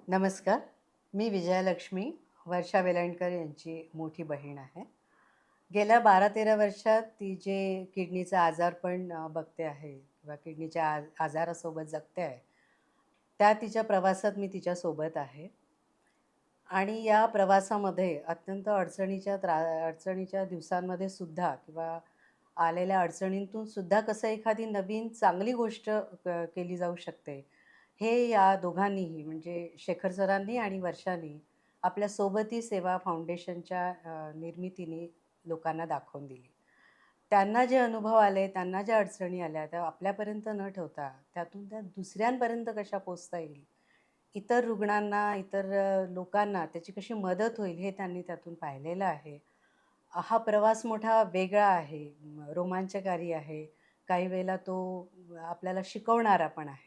नमस्कार. मी विजयालक्ष्मी वर्षा वेलणकर यांची मोठी बहीण आहे. गेल्या 12-13 वर्षात ती जे किडनीचा आजारपण बघते आहे किंवा किडनीच्या आजारासोबत जगते आहे, त्या तिच्या प्रवासात मी तिच्यासोबत आहे. आणि या प्रवासामध्ये अत्यंत अडचणीच्या दिवसांमध्ये सुद्धा किंवा आलेल्या अडचणींतून सुद्धा कसं एखादी नवीन चांगली गोष्ट केली जाऊ शकते, हे या दोघांनीही म्हणजे शेखर सरांनी आणि वर्षांनी आपल्या सोबती सेवा फाउंडेशनच्या निर्मितीने लोकांना दाखवून दिली. त्यांना जे अनुभव आले, त्यांना ज्या अडचणी आल्या, त्या आपल्यापर्यंत न ठेवता त्यातून त्या दुसऱ्यांपर्यंत कशा पोहोचता येईल, इतर रुग्णांना, इतर लोकांना त्याची कशी मदत होईल, हे त्यांनी त्यातून पाहिलेलं आहे. हा प्रवास मोठा वेगळा आहे, रोमांचकारी आहे. काही वेळेला तो आपल्याला शिकवणारा पण आहे.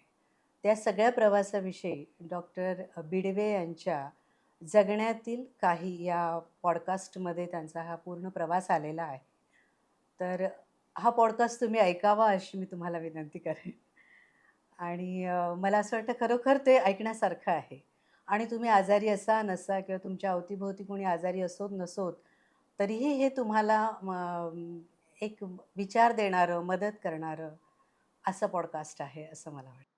त्या सगळ्या प्रवासाविषयी डॉक्टर बिडवे यांच्या जगण्यातील काही या पॉडकास्टमध्ये त्यांचा हा पूर्ण प्रवास आलेला आहे. तर हा पॉडकास्ट तुम्ही ऐकावा अशी मी तुम्हाला विनंती करेन. आणि मला असं वाटतं खरोखर ते ऐकण्यासारखं आहे. आणि तुम्ही आजारी असा नसा किंवा तुमच्या अवतीभोवती कोणी आजारी असोत नसोत, तरीही हे तुम्हाला एक विचार देणारं, मदत करणारं असं पॉडकास्ट आहे, असं मला वाटतं.